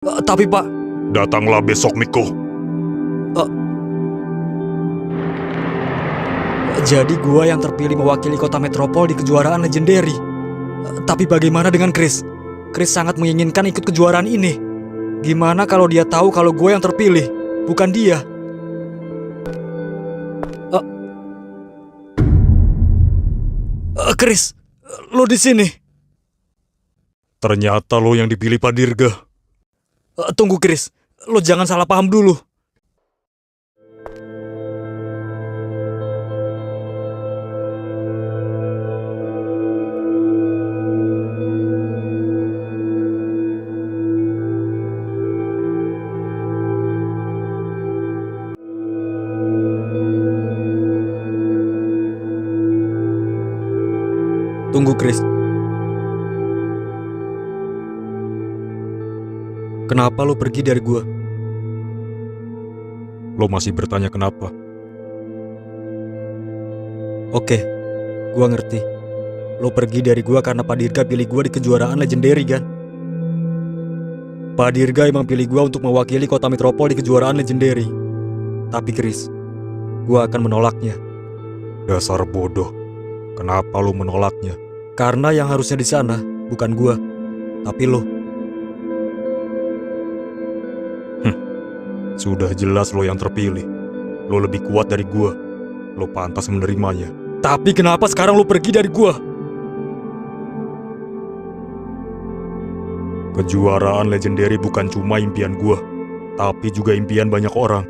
Tapi Pak, Datanglah besok, Miko. jadi gua yang terpilih mewakili kota metropol di kejuaraan legendary. Tapi bagaimana dengan Chris? Chris sangat menginginkan ikut kejuaraan ini. Gimana kalau dia tahu kalau gue yang terpilih, bukan dia? Chris, lo di sini. Ternyata lo yang dipilih Pak Dirga. Tunggu Chris, lo jangan salah paham dulu. Tunggu Chris. Kenapa lo pergi dari gua? Lo masih bertanya kenapa? Oke, gua ngerti. Lo pergi dari gua karena Pak Dirga pilih gua di kejuaraan legendary kan? Pak Dirga emang pilih gua untuk mewakili kota metropol di kejuaraan legendary. Tapi Chris, gua akan menolaknya. Dasar bodoh. Kenapa lo menolaknya? Karena yang harusnya di sana bukan gua, tapi lo. Sudah jelas lo yang terpilih. Lo lebih kuat dari gua. Lo pantas menerimanya. Tapi kenapa sekarang lo pergi dari gua? Kejuaraan legendary bukan cuma impian gua, tapi juga impian banyak orang.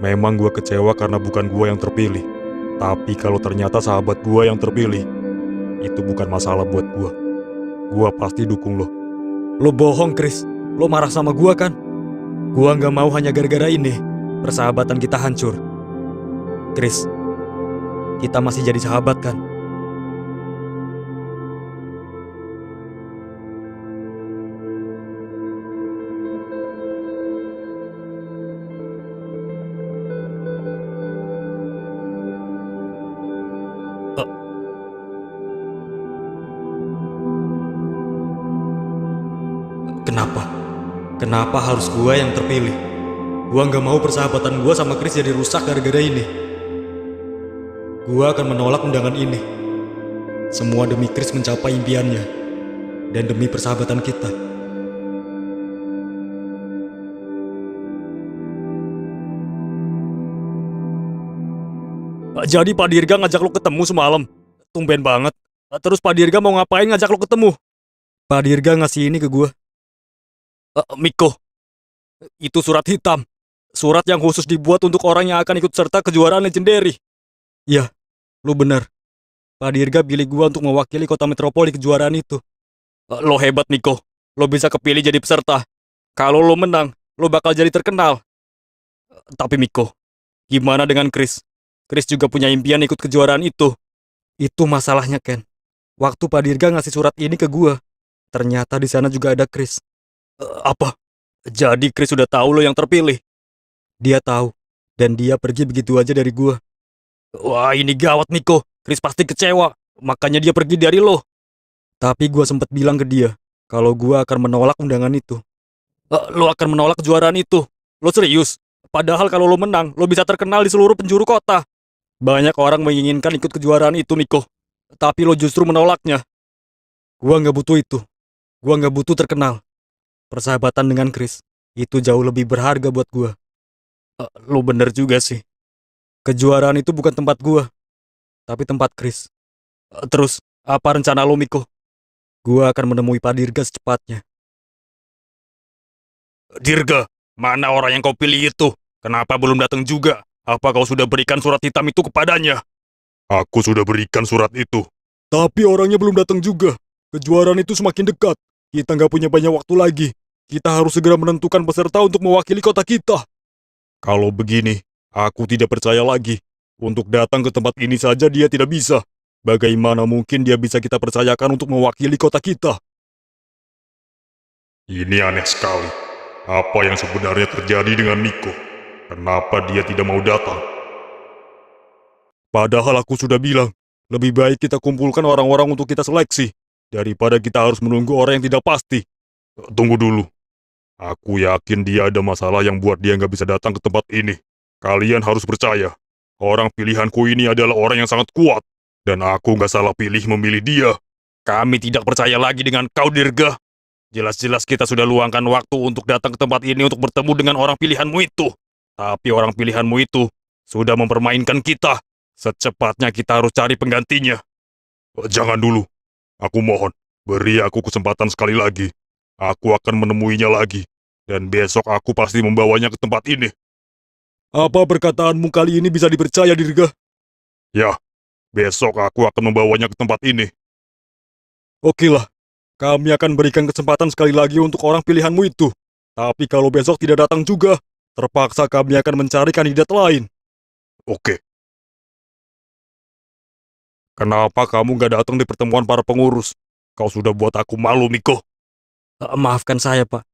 Memang gua kecewa karena bukan gua yang terpilih. Tapi kalau ternyata sahabat gua yang terpilih, itu bukan masalah buat gua. Gua pasti dukung lo. Lo bohong Chris, lo marah sama gua kan? Gua nggak mau hanya gara-gara ini persahabatan kita hancur. Chris, kita masih jadi sahabat kan? Kenapa? Kenapa harus gua yang terpilih? Gua nggak mau persahabatan gua sama Chris jadi rusak gara-gara ini. Gua akan menolak undangan ini. Semua demi Chris mencapai impiannya. Dan demi persahabatan kita. Jadi Pak Dirga ngajak lo ketemu semalam? Tumben banget. Terus Pak Dirga mau ngapain ngajak lo ketemu? Pak Dirga ngasih ini ke gua. Miko, itu surat hitam. Surat yang khusus dibuat untuk orang yang akan ikut serta kejuaraan legendary. Iya, lu bener. Pak Dirga pilih gua untuk mewakili kota metropol di kejuaraan itu. Lo hebat, Miko. Lo bisa kepilih jadi peserta. Kalau lo menang, lo bakal jadi terkenal. Tapi Miko, gimana dengan Chris? Chris juga punya impian ikut kejuaraan itu. Itu masalahnya, Ken. Waktu Pak Dirga ngasih surat ini ke gua, ternyata di sana juga ada Chris. Apa? Jadi Chris sudah tahu lo yang terpilih? Dia tahu, dan dia pergi begitu aja dari gua. Wah, ini gawat, Miko. Chris pasti kecewa, makanya dia pergi dari lo. Tapi gua sempat bilang ke dia, kalau gua akan menolak undangan itu. Lo akan menolak kejuaraan itu? Lo serius? Padahal kalau lo menang, lo bisa terkenal di seluruh penjuru kota. Banyak orang menginginkan ikut kejuaraan itu, Miko. Tapi lo justru menolaknya. Gua nggak butuh itu. Gua nggak butuh terkenal. Persahabatan dengan Chris, itu jauh lebih berharga buat gua. Lo bener juga sih. Kejuaraan itu bukan tempat gua, tapi tempat Chris. Terus, apa rencana lo, Miko? Gua akan menemui Pak Dirga secepatnya. Dirga, mana orang yang kau pilih itu? Kenapa belum datang juga? Apa kau sudah berikan surat hitam itu kepadanya? Aku sudah berikan surat itu. Tapi orangnya belum datang juga. Kejuaraan itu semakin dekat. Kita nggak punya banyak waktu lagi. Kita harus segera menentukan peserta untuk mewakili kota kita. Kalau begini, aku tidak percaya lagi. Untuk datang ke tempat ini saja dia tidak bisa. Bagaimana mungkin dia bisa kita percayakan untuk mewakili kota kita? Ini aneh sekali. Apa yang sebenarnya terjadi dengan Miko? Kenapa dia tidak mau datang? Padahal aku sudah bilang, lebih baik kita kumpulkan orang-orang untuk kita seleksi, daripada kita harus menunggu orang yang tidak pasti. Tunggu dulu. Aku yakin dia ada masalah yang buat dia nggak bisa datang ke tempat ini. Kalian harus percaya, orang pilihanku ini adalah orang yang sangat kuat. Dan aku nggak salah pilih memilih dia. Kami tidak percaya lagi dengan kau, Dirga. Jelas-jelas kita sudah luangkan waktu untuk datang ke tempat ini untuk bertemu dengan orang pilihanmu itu. Tapi orang pilihanmu itu sudah mempermainkan kita. Secepatnya kita harus cari penggantinya. Jangan dulu. Aku mohon, beri aku kesempatan sekali lagi. Aku akan menemuinya lagi. Dan besok aku pasti membawanya ke tempat ini. Apa perkataanmu kali ini bisa dipercaya, Dirga? Ya, besok aku akan membawanya ke tempat ini. Okelah, kami akan berikan kesempatan sekali lagi untuk orang pilihanmu itu. Tapi kalau besok tidak datang juga, terpaksa kami akan mencari kandidat lain. Oke. Kenapa kamu gak datang di pertemuan para pengurus? Kau sudah buat aku malu, Miko. Maafkan saya, Pak.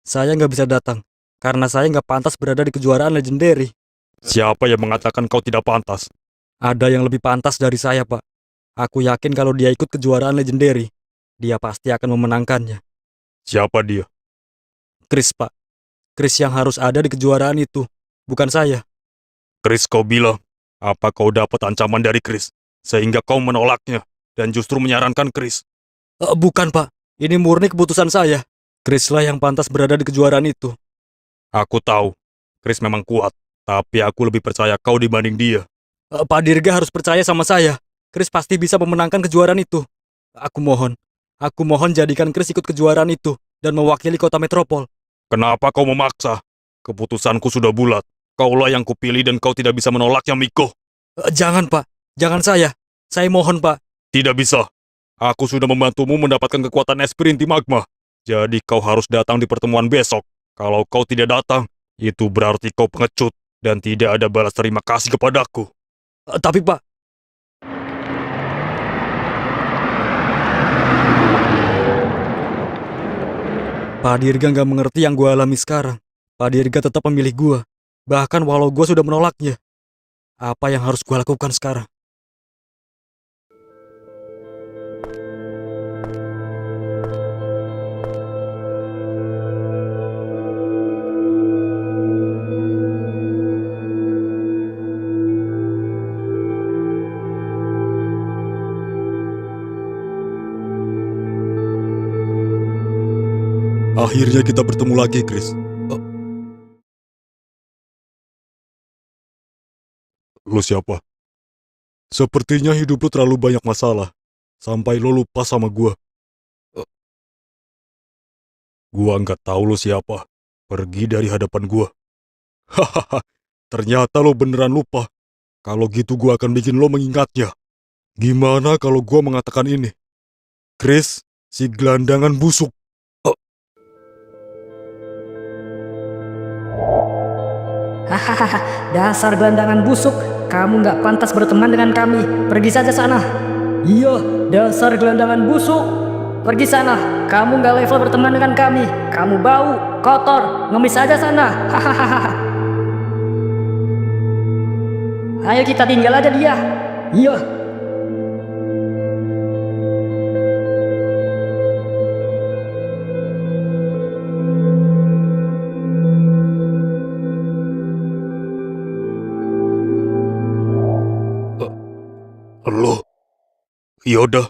Saya nggak bisa datang, karena saya nggak pantas berada di kejuaraan legendary. Siapa yang mengatakan kau tidak pantas? Ada yang lebih pantas dari saya, Pak. Aku yakin kalau dia ikut kejuaraan legendary, dia pasti akan memenangkannya. Siapa dia? Chris, Pak. Chris yang harus ada di kejuaraan itu, bukan saya. Chris, kau bilang, apa kau dapat ancaman dari Chris, sehingga kau menolaknya, dan justru menyarankan Chris? Bukan, Pak. Ini murni keputusan saya. Chris lah yang pantas berada di kejuaraan itu. Aku tahu, Chris memang kuat, tapi aku lebih percaya kau dibanding dia. Pak Dirga harus percaya sama saya. Chris pasti bisa memenangkan kejuaraan itu. Aku mohon jadikan Chris ikut kejuaraan itu dan mewakili kota metropol. Kenapa kau memaksa? Keputusanku sudah bulat. Kaulah yang kupilih dan kau tidak bisa menolaknya, Miko. Jangan, Pak. Jangan saya. Saya mohon, Pak. Tidak bisa. Aku sudah membantumu mendapatkan kekuatan esprit inti magma. Jadi kau harus datang di pertemuan besok. Kalau kau tidak datang, itu berarti kau pengecut dan tidak ada balas terima kasih kepadaku. Tapi, Pak, Pak Dirga nggak mengerti yang gue alami sekarang. Pak Dirga tetap memilih gue. Bahkan walau gue sudah menolaknya. Apa yang harus gue lakukan sekarang? Akhirnya kita bertemu lagi, Chris. Lu siapa? Sepertinya hidup lu terlalu banyak masalah, sampai lu lupa sama gua. Gua nggak tahu lu siapa. Pergi dari hadapan gua. Hahaha, ternyata lo beneran lupa. Kalau gitu gua akan bikin lo mengingatnya. Gimana kalau gua mengatakan ini? Chris, si gelandangan busuk. Hahaha, dasar gelandangan busuk. Kamu nggak pantas berteman dengan kami. Pergi saja sana. Iya, dasar gelandangan busuk. Pergi sana. Kamu nggak level berteman dengan kami. Kamu bau, kotor, ngemis saja sana. Hahaha. Ayo kita tinggal aja dia. Iya. Lo, Yoda.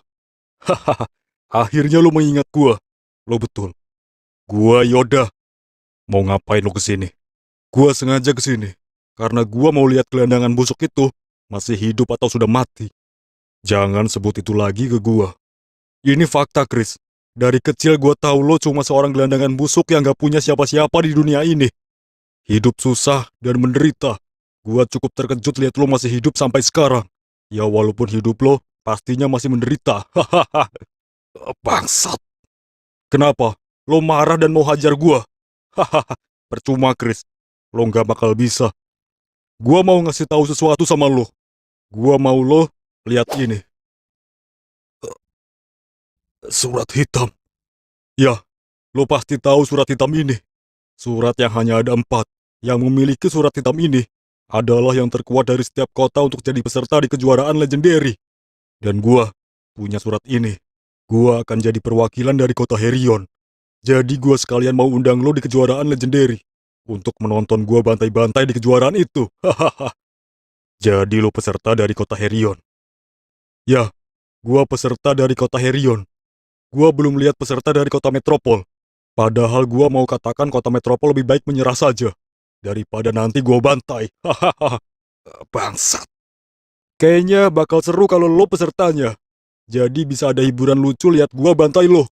Hahaha, akhirnya lo mengingat gua. Lo betul. Gua Yoda. Mau ngapain lo kesini? Gua sengaja kesini karena gua mau lihat gelandangan busuk itu masih hidup atau sudah mati. Jangan sebut itu lagi ke gua. Ini fakta, Chris. Dari kecil gua tahu lo cuma seorang gelandangan busuk yang gak punya siapa-siapa di dunia ini. Hidup susah dan menderita. Gua cukup terkejut lihat lo masih hidup sampai sekarang. Ya walaupun hidup lo pastinya masih menderita. Hahaha. Bangsat. Kenapa? Lo marah dan mau hajar gua? Hahaha. Percuma, Chris. Lo gak bakal bisa. Gua mau ngasih tahu sesuatu sama lo. Gua mau lo lihat ini. Surat hitam. Ya, lo pasti tahu surat hitam ini. Surat yang hanya ada 4. Yang memiliki surat hitam ini adalah yang terkuat dari setiap kota untuk jadi peserta di kejuaraan legendary. Dan gua punya surat ini. Gua akan jadi perwakilan dari kota Herion. Jadi gua sekalian mau undang lo di kejuaraan legendary untuk menonton gua bantai-bantai di kejuaraan itu. Hahaha. Jadi lo peserta dari kota Herion. Ya, gua peserta dari kota Herion. Gua belum lihat peserta dari kota Metropol. Padahal gua mau katakan kota Metropol lebih baik menyerah saja daripada nanti gua bantai. Hahaha. Bangsat. Kayaknya bakal seru kalau lo pesertanya. Jadi bisa ada hiburan lucu lihat gua bantai lo.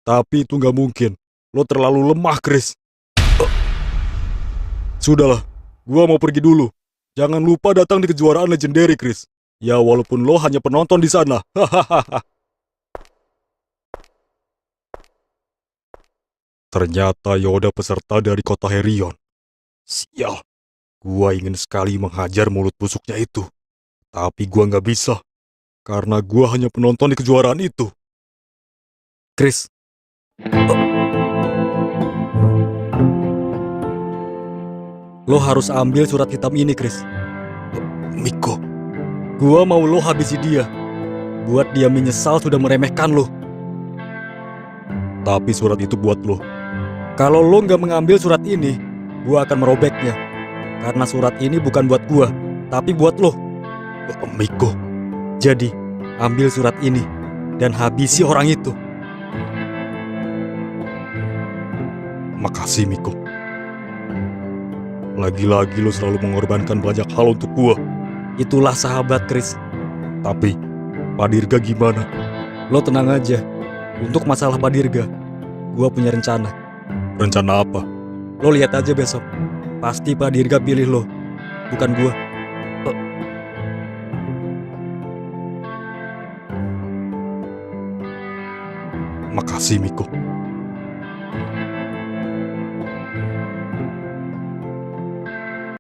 Tapi itu nggak mungkin. Lo terlalu lemah, Chris. Sudahlah, gua mau pergi dulu. Jangan lupa datang di kejuaraan legendary, Chris. Ya walaupun lo hanya penonton di sana. Hahaha. Ternyata Yoda peserta dari kota Herion. Sial, gua ingin sekali menghajar mulut busuknya itu. Tapi gua nggak bisa, karena gua hanya penonton di kejuaraan itu. Chris, lo harus ambil surat hitam ini, Chris. Miko, Gua mau lo habisi dia. Buat dia menyesal sudah meremehkan lo. tapi surat itu buat lo. Kalau lo nggak mengambil surat ini, gua akan merobeknya. Karena surat ini bukan buat gua, tapi buat lo. Miko, Jadi, ambil surat ini dan habisi orang itu. makasih Miko. Lagi-lagi lo selalu mengorbankan banyak hal untuk gua. Itulah sahabat, Chris. Tapi, Pak Dirga gimana? Lo tenang aja. Untuk masalah Pak Dirga, gua punya rencana. Rencana apa? Lo lihat aja besok. Pasti Pak Dirga pilih lo, bukan gua. Makasih Miko.